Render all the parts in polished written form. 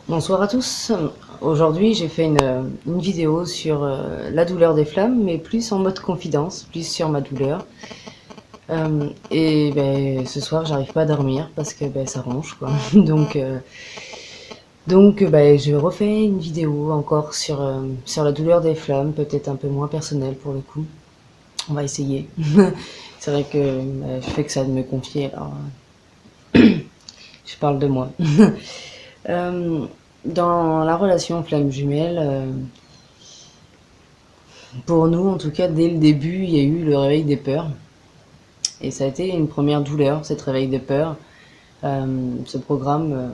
Bonsoir à tous. Aujourd'hui, j'ai fait une vidéo sur la douleur des flammes, mais plus en mode confidence, plus sur ma douleur. Et ben, ce soir, j'arrive pas à dormir parce que ben, ça ronge, quoi. Donc, je refais une vidéo encore sur la douleur des flammes, peut-être un peu moins personnelle pour le coup. On va essayer. C'est vrai que je fais que ça de me confier, alors je parle de moi. Euh, dans la relation flamme jumelle, pour nous, en tout cas, dès le début, il y a eu le réveil des peurs. Et ça a été une première douleur, cette réveil des peurs. Ce programme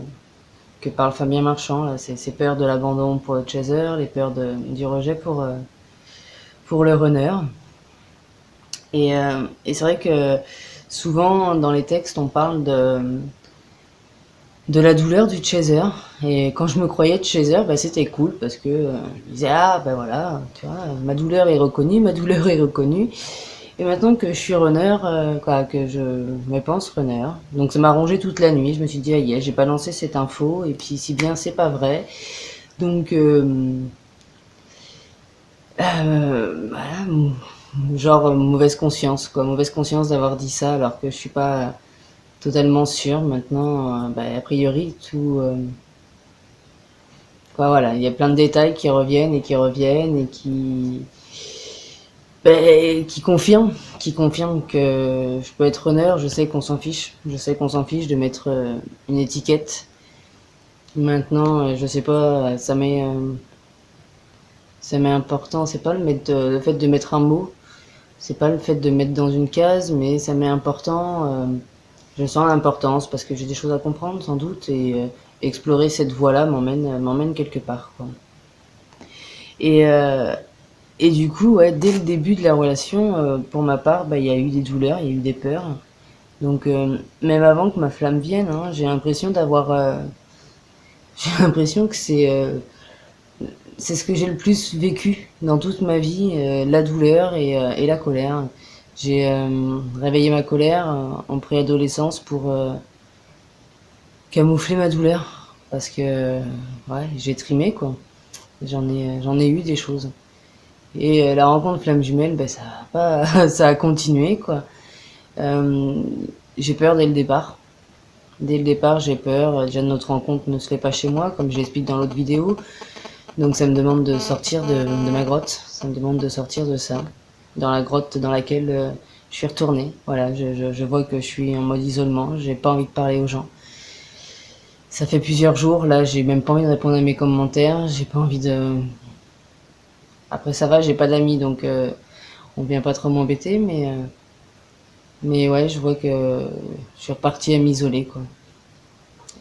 que parle Fabien Marchand, là, c'est ces peurs de l'abandon pour le chaser, les peurs du rejet pour le runner. Et c'est vrai que souvent, dans les textes, on parle de la douleur du chaser. Et quand je me croyais chaser, bah, c'était cool parce que je me disais, ah, ben voilà, tu vois, ma douleur est reconnue, ma douleur est reconnue. Et maintenant que je suis runner, quoi, que je me pense runner, donc ça m'a rongé toute la nuit. Je me suis dit, aïe, j'ai pas lancé cette info, et puis si bien c'est pas vrai. Donc, voilà, genre mauvaise conscience, quoi, mauvaise conscience d'avoir dit ça alors que je suis pas totalement sûre. Maintenant, bah, a priori, tout, quoi, voilà, il y a plein de détails qui reviennent et qui reviennent et qui confirme que je peux être runner. Je sais qu'on s'en fiche. Je sais qu'on s'en fiche de mettre une étiquette. Maintenant, je sais pas, ça m'est important. C'est pas le fait de mettre un mot. C'est pas le fait de mettre dans une case, mais ça m'est important. Je sens l'importance parce que j'ai des choses à comprendre sans doute et explorer cette voie-là m'emmène quelque part, quoi. Et Et du coup, ouais, dès le début de la relation, pour ma part, bah, il y a eu des douleurs, il y a eu des peurs. Donc, même avant que ma flamme vienne, hein, j'ai l'impression que c'est ce que j'ai le plus vécu dans toute ma vie, la douleur et la colère. J'ai réveillé ma colère en préadolescence pour camoufler ma douleur, parce que ouais, j'ai trimé quoi. J'en ai eu des choses. Et la rencontre flamme jumelle, ben ça a pas, ça a continué quoi. Euh, j'ai peur dès le départ. Dès le départ, j'ai peur. Déjà, notre rencontre ne se fait pas chez moi, comme je l'explique dans l'autre vidéo. Donc, ça me demande de sortir de ma grotte. Ça me demande de sortir de ça. Dans la grotte dans laquelle je suis retournée. Voilà, je vois que je suis en mode isolement. J'ai pas envie de parler aux gens. Ça fait plusieurs jours. Là, j'ai même pas envie de répondre à mes commentaires. J'ai pas envie de. Après, ça va, j'ai pas d'amis, donc on vient pas trop m'embêter, mais ouais, je vois que je suis repartie à m'isoler, quoi.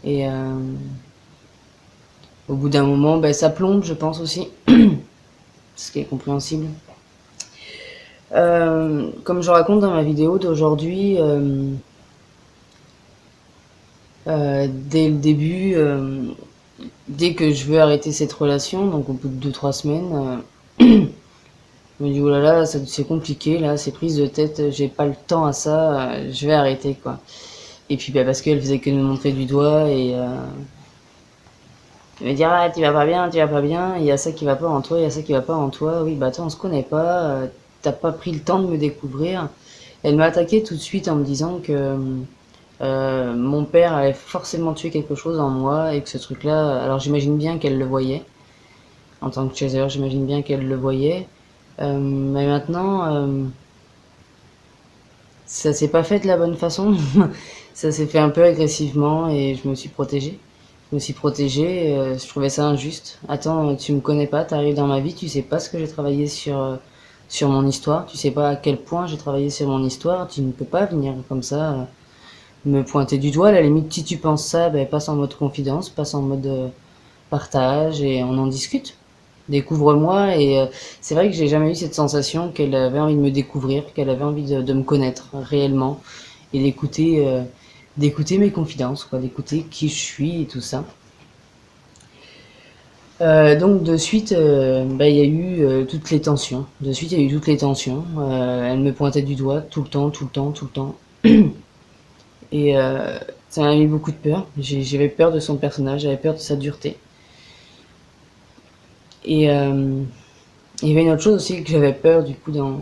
Et au bout d'un moment, ben, ça plombe, je pense aussi, ce qui est compréhensible. Comme je raconte dans ma vidéo d'aujourd'hui, dès le début, dès que je veux arrêter cette relation, donc au bout de 2 3 semaines, je me dis, oh là là, c'est compliqué, là, c'est prise de tête, j'ai pas le temps à ça, je vais arrêter, quoi. Et puis, bah, parce qu'elle faisait que me montrer du doigt et me dire, ah, tu vas pas bien, tu vas pas bien, il y a ça qui va pas en toi, il y a ça qui va pas en toi. Oui, bah attends, on se connaît pas, t'as pas pris le temps de me découvrir. Elle m'a attaqué tout de suite en me disant que mon père avait forcément tué quelque chose en moi et que ce truc-là, alors j'imagine bien qu'elle le voyait. En tant que chaser, j'imagine bien qu'elle le voyait. Mais maintenant, ça s'est pas fait de la bonne façon. Ça s'est fait un peu agressivement et je me suis protégée. Je me suis protégée, je trouvais ça injuste. Attends, tu me connais pas, t'arrives dans ma vie, tu sais pas ce que j'ai travaillé sur mon histoire, tu sais pas à quel point j'ai travaillé sur mon histoire, tu ne peux pas venir comme ça me pointer du doigt. À la limite, si tu penses ça, ben, passe en mode confidence, passe en mode partage et on en discute. Découvre-moi et c'est vrai que j'ai jamais eu cette sensation qu'elle avait envie de me découvrir, qu'elle avait envie de me connaître réellement et d'écouter mes confidences, quoi, d'écouter qui je suis et tout ça. Donc de suite, bah, il y a eu toutes les tensions. De suite, il y a eu toutes les tensions. Elle me pointait du doigt tout le temps, tout le temps, tout le temps. Et ça m'a mis beaucoup de peur. J'avais peur de son personnage, j'avais peur de sa dureté. Et il y avait une autre chose aussi que j'avais peur du coup dans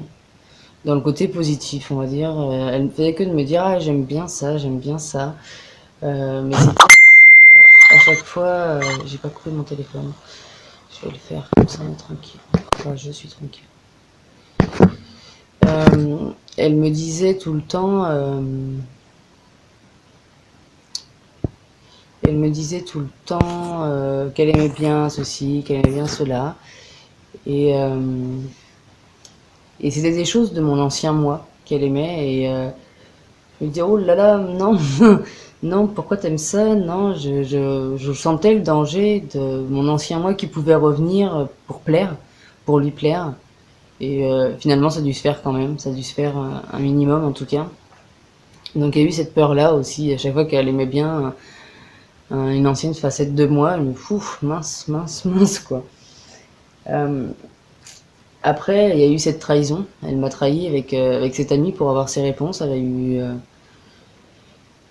le côté positif, on va dire. Elle ne faisait que de me dire ah j'aime bien ça, j'aime bien ça. Mais c'était à chaque fois, j'ai pas coupé mon téléphone. Je vais le faire comme ça on est tranquille. Enfin, je suis tranquille. Elle me disait tout le temps, qu'elle aimait bien ceci, qu'elle aimait bien cela. Et, euh, et c'était des choses de mon ancien moi qu'elle aimait. Et je me disais, oh là là, non, non, pourquoi t'aimes ça? Non, je sentais le danger de mon ancien moi qui pouvait revenir pour plaire, pour lui plaire. Et finalement, ça a dû se faire quand même, ça a dû se faire un minimum en tout cas. Donc il y a eu cette peur-là aussi, à chaque fois qu'elle aimait bien une ancienne facette de moi, elle me fouf, mince, mince, mince, quoi. Euh, Après, il y a eu cette trahison. Elle m'a trahi avec cette amie pour avoir ses réponses.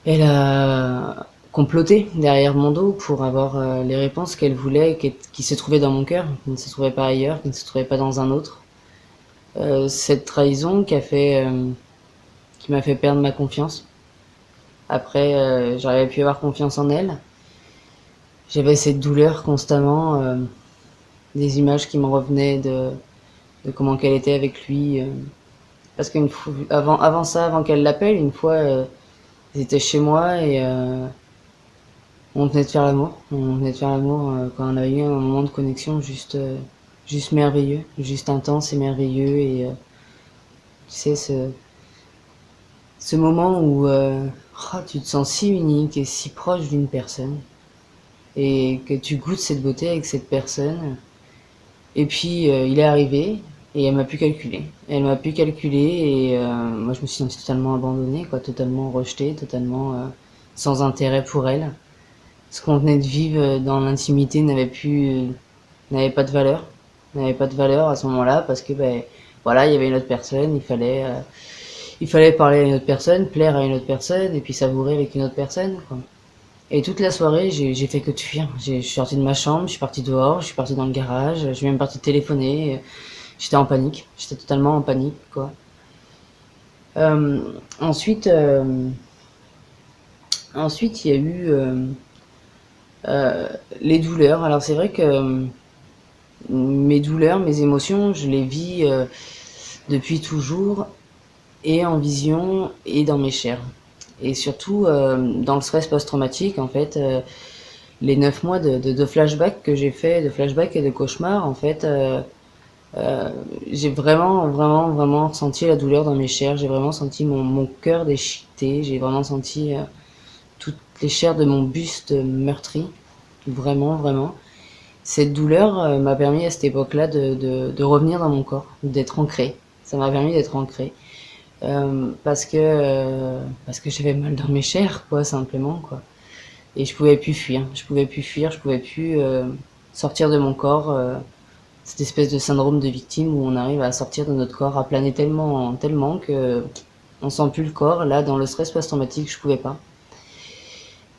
Elle a comploté derrière mon dos pour avoir les réponses qu'elle voulait, qui se trouvaient dans mon cœur, qui ne se trouvaient pas ailleurs, qui ne se trouvaient pas dans un autre. Cette trahison qui m'a fait perdre ma confiance. Après, j'aurais pu avoir confiance en elle. J'avais cette douleur constamment, des images qui me revenaient de comment qu'elle était avec lui. Parce avant ça, avant qu'elle l'appelle, une fois, ils étaient chez moi et on venait de faire l'amour. On venait de faire l'amour quand on avait eu un moment de connexion juste merveilleux, juste intense et merveilleux. Et tu sais, ce moment où oh, tu te sens si unique et si proche d'une personne et que tu goûtes cette beauté avec cette personne. Et puis il est arrivé et elle m'a pu calculer. Elle m'a pu calculer et moi je me suis sentie totalement abandonnée, quoi, totalement rejetée, totalement sans intérêt pour elle. Ce qu'on venait de vivre dans l'intimité n'avait pas de valeur, n'avait pas de valeur à ce moment-là parce que ben voilà, il y avait une autre personne, il fallait parler à une autre personne, plaire à une autre personne et puis savourer avec une autre personne, quoi. Et toute la soirée, j'ai fait que de fuir. Je suis sortie de ma chambre, je suis partie dehors, je suis partie dans le garage, je suis même partie téléphoner. J'étais en panique, j'étais totalement en panique, quoi. Euh, ensuite, euh, ensuite, il y a eu euh, les douleurs. Alors c'est vrai que mes douleurs, mes émotions, je les vis depuis toujours, et en vision, et dans mes chairs. Et surtout, dans le stress post-traumatique, en fait, les 9 mois de flashback que j'ai fait, de flashback et de cauchemar, en fait, j'ai vraiment, vraiment, vraiment ressenti la douleur dans mes chairs. J'ai vraiment senti mon cœur déchiqueté. J'ai vraiment senti toutes les chairs de mon buste meurtri. Vraiment, vraiment. Cette douleur m'a permis à cette époque-là de revenir dans mon corps, d'être ancré. Ça m'a permis d'être ancré. Parce que j'avais mal dans mes chairs, quoi, simplement, quoi. Et je pouvais plus fuir. Je pouvais plus fuir. Je pouvais plus sortir de mon corps. Cette espèce de syndrome de victime où on arrive à sortir de notre corps, à planer tellement, tellement que on sent plus le corps. Là, dans le stress post-traumatique, je pouvais pas.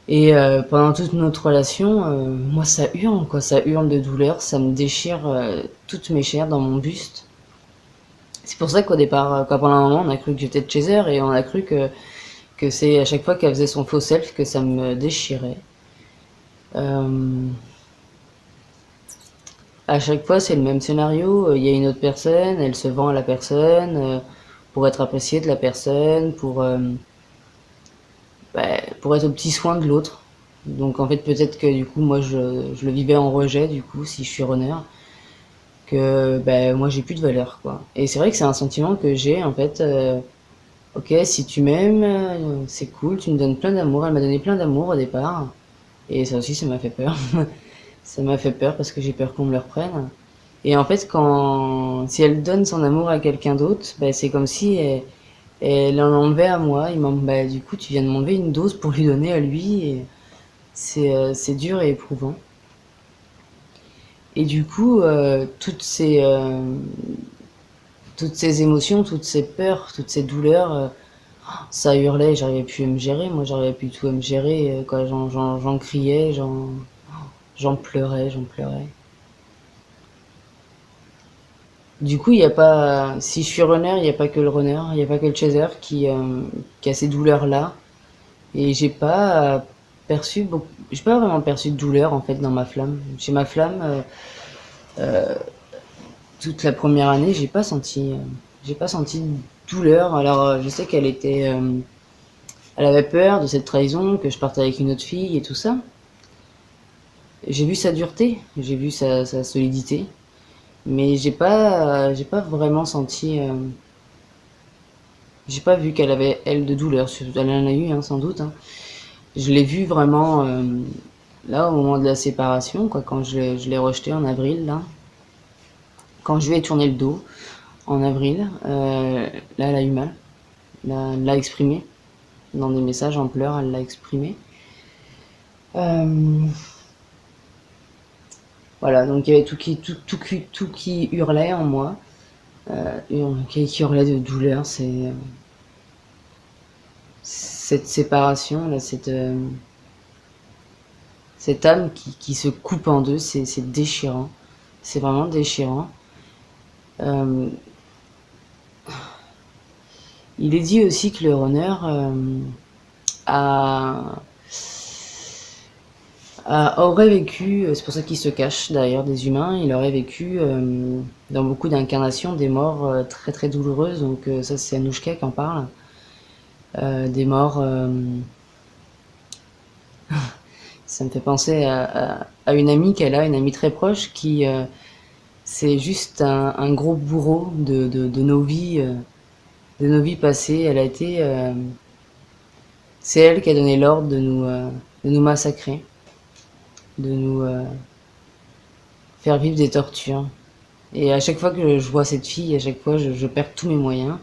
Et pendant toute notre relation, moi, ça hurle, quoi, ça hurle de douleur, ça me déchire toutes mes chairs dans mon buste. C'est pour ça qu'au départ, quand pendant un moment, on a cru que j'étais de chez her et on a cru que c'est à chaque fois qu'elle faisait son faux self que ça me déchirait. Euh, À chaque fois, c'est le même scénario. Il y a une autre personne, elle se vend à la personne pour être appréciée de la personne, pour être au petit soin de l'autre. Donc en fait, peut-être que du coup, moi, je le vivais en rejet, du coup, si je suis runner, que moi, j'ai plus de valeur, quoi. Et c'est vrai que c'est un sentiment que j'ai, en fait. Ok, si tu m'aimes, c'est cool, tu me donnes plein d'amour. Elle m'a donné plein d'amour au départ. Et ça aussi, ça m'a fait peur. Ça m'a fait peur parce que j'ai peur qu'on me le reprenne. Et en fait, si elle donne son amour à quelqu'un d'autre, c'est comme si elle en enlevait à moi. Du coup, tu viens de m'enlever une dose pour lui donner à lui. Et c'est dur et éprouvant. Et du coup, toutes ces émotions, toutes ces peurs, toutes ces douleurs, ça hurlait. J'arrivais plus à me gérer. Moi, j'arrivais plus du tout à me gérer. Quoi, j'en criais, j'en pleurais, j'en pleurais. Du coup, il y a pas, si je suis runner, il n'y a pas que le runner, il n'y a pas que le chaser qui a ces douleurs-là. Et j'ai pas vraiment perçu de douleur en fait dans ma flamme. Chez ma flamme, toute la première année, j'ai pas senti de douleur. Alors, je sais elle avait peur de cette trahison, que je partais avec une autre fille et tout ça. J'ai vu sa dureté, j'ai vu sa solidité, mais j'ai pas vraiment senti, j'ai pas vu qu'elle avait elle de douleur. Elle en a eu, hein, sans doute, hein. Je l'ai vu vraiment là au moment de la séparation, quoi, quand je l'ai rejeté en avril, là, quand je lui ai tourné le dos en avril, là elle a eu mal, là, elle l'a exprimé dans des messages en pleurs, elle l'a exprimé. Euh, voilà, donc il y avait tout qui hurlait en moi, qui hurlait de douleur. C'est cette séparation, là, cette âme qui se coupe en deux, c'est déchirant. C'est vraiment déchirant. Euh, il est dit aussi que le runner a, aurait vécu, c'est pour ça qu'il se cache derrière des humains, il aurait vécu dans beaucoup d'incarnations des morts très très douloureuses. Donc ça c'est Anouchka qui en parle. Des morts, ça me fait penser à une amie qu'elle a, une amie très proche qui c'est juste un gros bourreau de nos vies passées. Elle a été, c'est elle qui a donné l'ordre de nous massacrer, de nous faire vivre des tortures. Et à chaque fois que je vois cette fille, à chaque fois je perds tous mes moyens.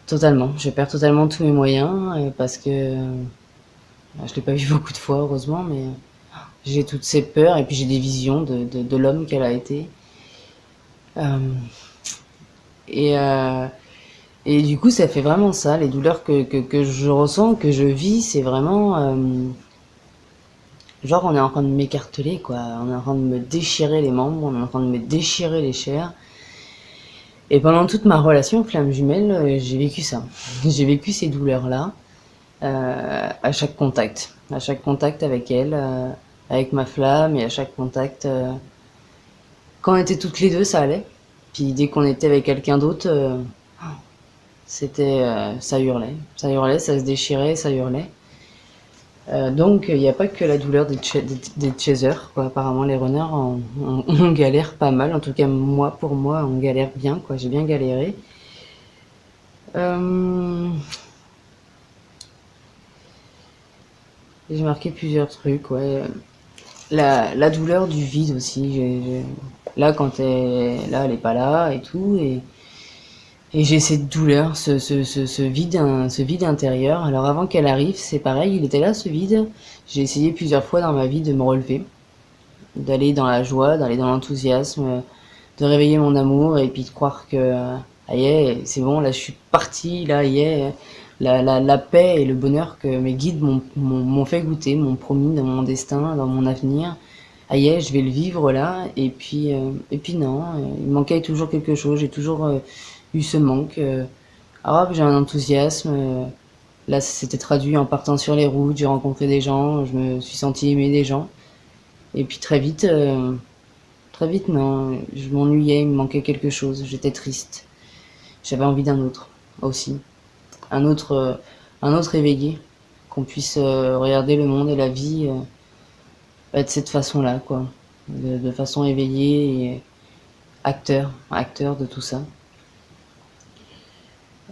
Totalement, je perds totalement tous mes moyens parce que je l'ai pas vu beaucoup de fois heureusement, mais j'ai toutes ces peurs et puis j'ai des visions de l'homme qu'elle a été. Euh, et, euh, et du coup, ça fait vraiment ça, les douleurs que je ressens, que je vis, c'est vraiment genre on est en train de m'écarteler, quoi. On est en train de me déchirer les membres, on est en train de me déchirer les chairs. Et pendant toute ma relation flamme jumelle, j'ai vécu ça. J'ai vécu ces douleurs-là à chaque contact avec elle, avec ma flamme, et à chaque contact. Quand on était toutes les deux, ça allait. Puis dès qu'on était avec quelqu'un d'autre, c'était, ça hurlait, ça se déchirait, ça hurlait. Donc il n'y a pas que la douleur des chasers, quoi. Apparemment les runners on galère pas mal. En tout cas pour moi on galère bien, quoi. J'ai bien galéré. Euh, j'ai marqué plusieurs trucs, ouais. La douleur du vide aussi. Là quand elle est pas là et tout, et j'ai cette douleur, ce vide intérieur. Alors avant qu'elle arrive, c'est pareil, il était là ce vide. J'ai essayé plusieurs fois dans ma vie de me relever, d'aller dans la joie, d'aller dans l'enthousiasme, de réveiller mon amour et puis de croire que ah yeah, c'est bon, là je suis partie, là yeah, la paix et le bonheur que mes guides m'ont fait goûter, m'ont promis dans mon destin, dans mon avenir. Ah yeah, je vais le vivre là, et puis non, il manquait toujours quelque chose, j'ai toujours eu ce manque. Alors j'ai un enthousiasme, là ça s'était traduit en partant sur les routes, j'ai rencontré des gens, je me suis senti aimer des gens, et puis très vite non, je m'ennuyais, il me manquait quelque chose, j'étais triste, j'avais envie d'un autre aussi, un autre, euh, un autre éveillé, qu'on puisse regarder le monde et la vie de cette façon-là, quoi, de façon éveillée et acteur de tout ça.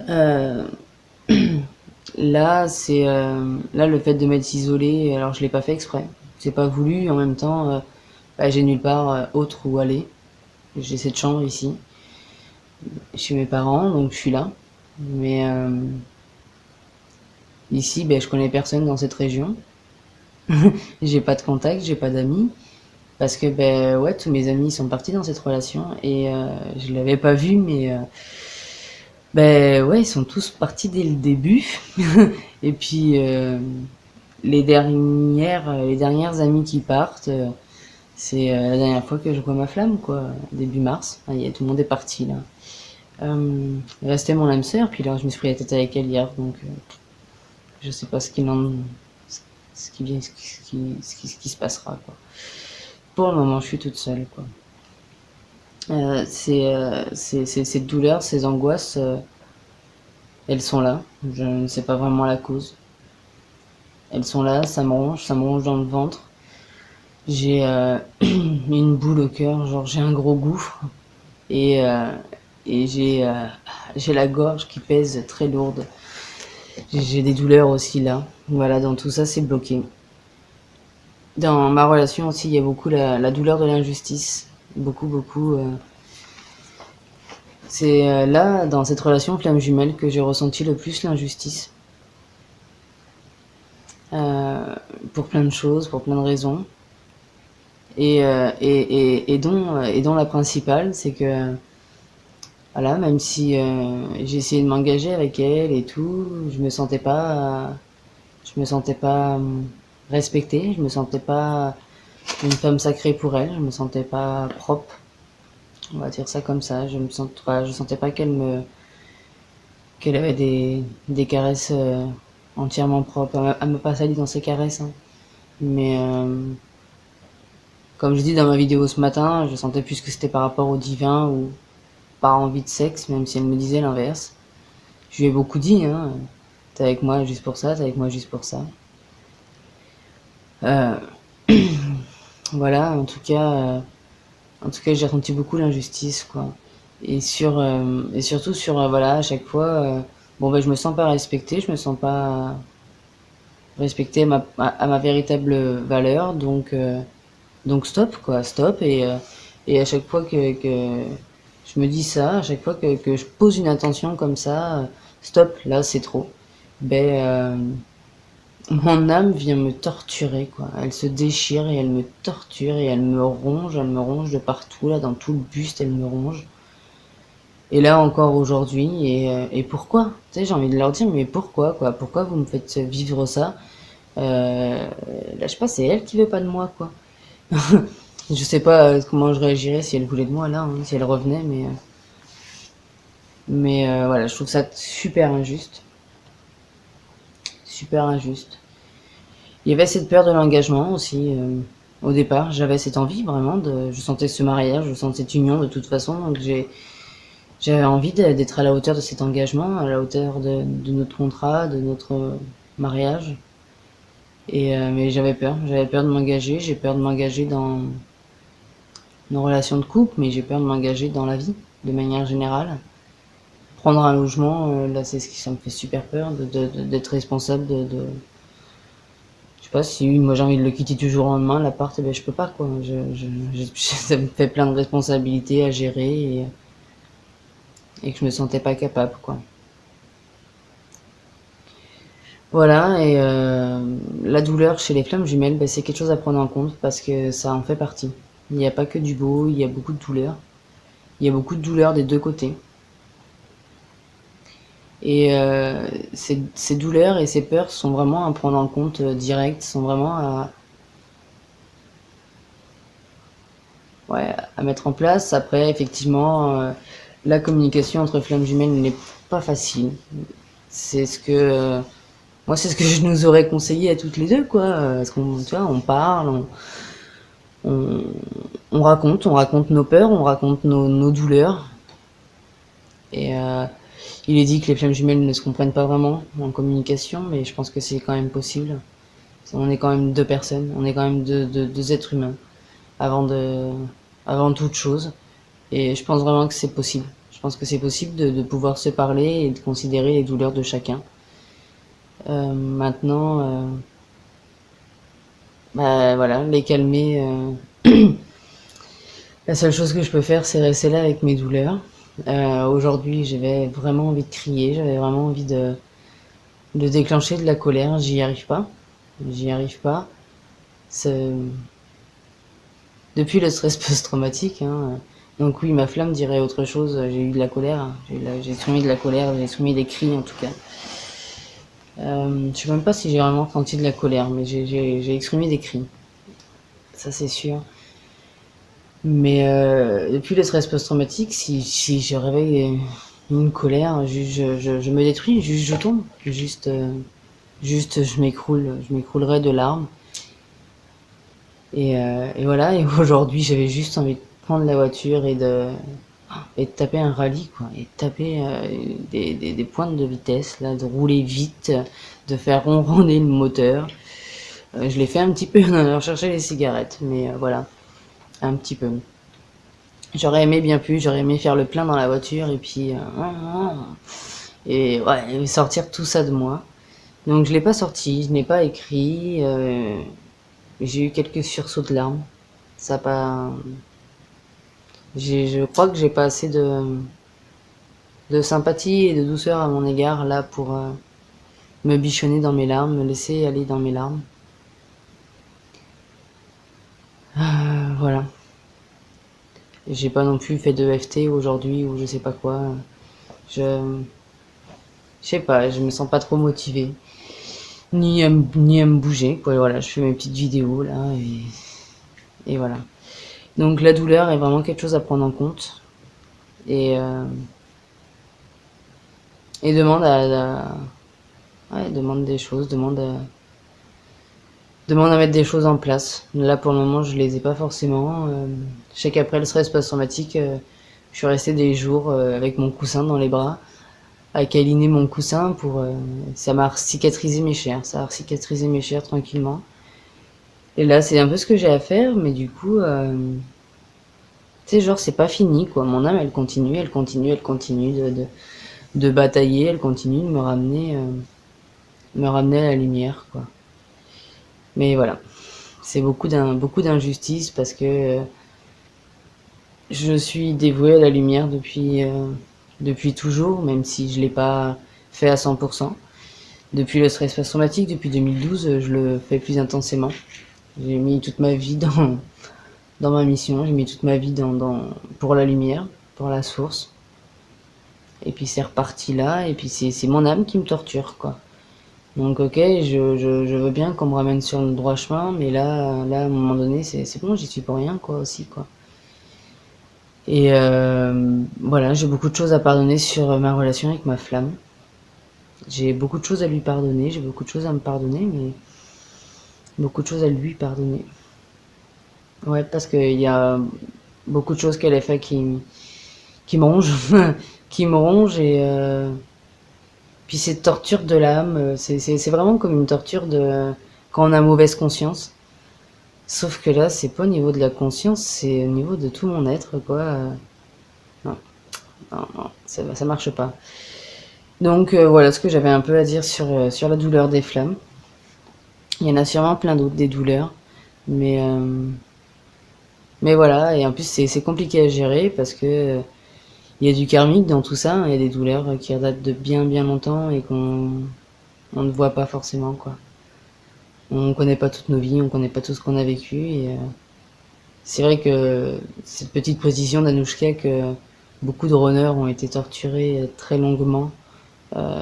Euh, là le fait de m'être isolé, alors je l'ai pas fait exprès, c'est pas voulu. En même temps, j'ai nulle part autre où aller. J'ai cette chambre ici, chez mes parents, donc je suis là. Mais ici, je connais personne dans cette région. J'ai pas de contact, j'ai pas d'amis. Parce que, ouais, tous mes amis sont partis dans cette relation et je l'avais pas vu, mais ouais, ils sont tous partis dès le début. Et puis, les dernières amies qui partent, C'est la dernière fois que je vois ma flamme, quoi, début mars. Ah, tout le monde est parti, là. Il restait mon âme sœur, puis là, je me suis pris la tête avec elle hier, donc je sais pas ce qui vient, ce qui se passera, quoi. Pour le moment, je suis toute seule, quoi. Ces douleurs, ces angoisses, elles sont là. Je ne sais pas vraiment la cause. Elles sont là, ça me ronge dans le ventre. J'ai une boule au cœur, genre j'ai un gros gouffre et, euh, et j'ai la gorge qui pèse très lourde. J'ai des douleurs aussi là. Voilà, dans tout ça, c'est bloqué. Dans ma relation aussi, il y a beaucoup la douleur de l'injustice. Beaucoup, beaucoup. C'est là, dans cette relation flamme jumelle, que j'ai ressenti le plus l'injustice. Euh, pour plein de choses, pour plein de raisons. Et dont la principale, c'est que voilà, même si j'ai essayé de m'engager avec elle et tout, je me sentais pas respectée, je me sentais pas une femme sacrée pour elle, je me sentais pas propre, on va dire ça comme ça. Je sentais pas qu'elle avait des caresses entièrement propres. Elle m'a pas sali dans ses caresses, hein. Mais comme je dis dans ma vidéo ce matin, je sentais plus que c'était par rapport au divin ou par envie de sexe, même si elle me disait l'inverse. Je lui ai beaucoup dit, hein, t'es avec moi juste pour ça, t'es avec moi juste pour ça. Euh, voilà, en tout cas, j'ai ressenti beaucoup l'injustice, quoi. Et surtout sur, voilà, à chaque fois, bon, ben, je me sens pas respectée, je me sens pas respectée à ma véritable valeur, donc stop, quoi, stop. Et à chaque fois que je me dis ça, à chaque fois que je pose une intention comme ça, stop, là c'est trop. Ben, mon âme vient me torturer, quoi. Elle se déchire et elle me torture et elle me ronge de partout, là, dans tout le buste, elle me ronge. Et là encore aujourd'hui, et pourquoi? Tu sais, j'ai envie de leur dire, mais pourquoi, quoi? Pourquoi vous me faites vivre ça? Là, je sais pas, c'est elle qui veut pas de moi, quoi. Je sais pas comment je réagirais si elle voulait de moi là, hein, si elle revenait, mais voilà, je trouve ça super injuste, super injuste. Il y avait cette peur de l'engagement aussi. Au départ, j'avais cette envie vraiment je sentais ce mariage, je sentais cette union de toute façon, donc j'avais envie d'être à la hauteur de cet engagement, à la hauteur de notre contrat, de notre mariage. Mais j'avais peur de m'engager, j'ai peur de m'engager dans nos relations de couple, mais j'ai peur de m'engager dans la vie, de manière générale. Prendre un logement, là, ça me fait super peur d'être responsable je sais pas, si moi j'ai envie de le quitter du jour au lendemain, l'appart, eh ben, je peux pas, quoi. Ça me fait plein de responsabilités à gérer et que je me sentais pas capable, quoi. Voilà, et la douleur chez les flammes jumelles, ben, c'est quelque chose à prendre en compte parce que ça en fait partie. Il n'y a pas que du beau, il y a beaucoup de douleurs. Il y a beaucoup de douleurs des deux côtés. Et ces douleurs et ces peurs sont vraiment à prendre en compte direct, sont vraiment ouais, à mettre en place. Après, effectivement, la communication entre flammes jumelles n'est pas facile. C'est ce que moi, c'est ce que je nous aurais conseillé à toutes les deux, quoi. Parce qu'on, tu vois, on parle, on, on raconte nos peurs, on raconte nos douleurs. Et il est dit que les flammes jumelles ne se comprennent pas vraiment en communication, mais je pense que c'est quand même possible. On est quand même deux personnes, on est quand même deux êtres humains avant de, avant toute chose. Et je pense vraiment que c'est possible. Je pense que c'est possible de pouvoir se parler et de considérer les douleurs de chacun. Maintenant, bah voilà, les calmer. La seule chose que je peux faire, c'est rester là avec mes douleurs. Aujourd'hui, j'avais vraiment envie de crier, j'avais vraiment envie de déclencher de la colère. J'y arrive pas. J'y arrive pas. C'est- Depuis le stress post-traumatique, hein. Donc oui, ma flamme dirait autre chose. J'ai eu de la colère, hein. J'ai exprimé de la colère, j'ai exprimé des cris en tout cas. Je sais même pas si j'ai vraiment ressenti de la colère, mais j'ai exprimé des cris. Ça c'est sûr. Mais depuis le stress post-traumatique, si je réveille une colère, je me détruis, juste je tombe, juste je m'écroulerai de larmes. Et voilà, et aujourd'hui j'avais juste envie de prendre la voiture et de taper un rallye, quoi, et de taper des pointes de vitesse, là, de rouler vite, de faire ronronner le moteur. Je l'ai fait un petit peu en allant chercher les cigarettes, mais voilà, un petit peu. J'aurais aimé bien plus, j'aurais aimé faire le plein dans la voiture et ouais, et sortir tout ça de moi. Donc je l'ai pas sorti, je n'ai pas écrit, j'ai eu quelques sursauts de larmes. Ça a pas, je crois que j'ai pas assez de sympathie et de douceur à mon égard là pour me bichonner dans mes larmes, me laisser aller dans mes larmes. Voilà. J'ai pas non plus fait de FT aujourd'hui ou je sais pas quoi. Je, je sais pas, je me sens pas trop motivée. Ni à me bouger, quoi. Voilà, je fais mes petites vidéos là et voilà. Donc la douleur est vraiment quelque chose à prendre en compte et, euh, et ouais, demande des choses, demande à mettre des choses en place. Là pour le moment je les ai pas forcément. Je sais qu'après le stress post-traumatique, je suis restée des jours avec mon coussin dans les bras, à câliner mon coussin pour ça m'a cicatrisé mes chairs, ça a cicatrisé mes chairs tranquillement. Et là c'est un peu ce que j'ai à faire, mais du coup tu sais, genre, c'est pas fini, quoi. Mon âme, elle continue, elle continue, elle continue de batailler, elle continue de me ramener à la lumière, quoi. Mais voilà. C'est beaucoup d'injustice parce que je suis dévouée à la lumière depuis toujours, même si je l'ai pas fait à 100%. Depuis le stress post-traumatique, depuis 2012, je le fais plus intensément. J'ai mis toute ma vie dans ma mission, j'ai mis toute ma vie pour la lumière, pour la source. Et puis c'est reparti là, et puis c'est mon âme qui me torture, quoi. Donc ok, je veux bien qu'on me ramène sur le droit chemin, mais là à un moment donné, c'est bon, j'y suis pour rien, quoi, aussi, quoi. Et voilà, j'ai beaucoup de choses à pardonner sur ma relation avec ma flamme. J'ai beaucoup de choses à lui pardonner, j'ai beaucoup de choses à me pardonner, mais beaucoup de choses à lui pardonner. Ouais, parce qu'il y a beaucoup de choses qu'elle a fait qui me rongent, qui me rongent et puis cette torture de l'âme, c'est vraiment comme une torture de quand on a mauvaise conscience. Sauf que là, c'est pas au niveau de la conscience, c'est au niveau de tout mon être, quoi. Non, non, ça marche pas. Donc voilà ce que j'avais un peu à dire sur la douleur des flammes. Il y en a sûrement plein d'autres, des douleurs. Mais, euh, mais voilà, et en plus c'est compliqué à gérer parce que il y a du karmique dans tout ça, hein. Il y a des douleurs qui datent de bien bien longtemps et on ne voit pas forcément, quoi. On connaît pas toutes nos vies, on connaît pas tout ce qu'on a vécu et c'est vrai que cette petite précision d'Anouchka que beaucoup de runners ont été torturés très longuement, euh,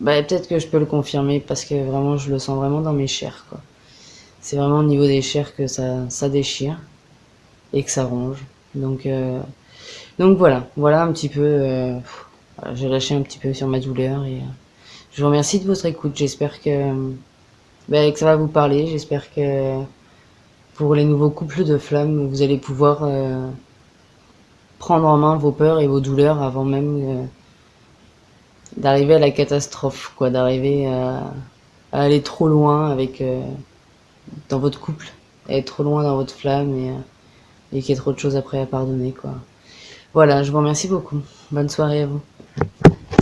bah peut-être que je peux le confirmer parce que vraiment je le sens vraiment dans mes chairs, quoi. C'est vraiment au niveau des chairs que ça déchire et que ça ronge. Donc voilà un petit peu. Voilà, j'ai lâché un petit peu sur ma douleur et je vous remercie de votre écoute. J'espère que ça va vous parler. J'espère que pour les nouveaux couples de flammes, vous allez pouvoir prendre en main vos peurs et vos douleurs avant même d'arriver à la catastrophe, quoi, d'arriver à aller trop loin avec dans votre couple, à être trop loin dans votre flamme et qu'il y ait trop de choses après à pardonner, quoi. Voilà, je vous remercie beaucoup. Bonne soirée à vous.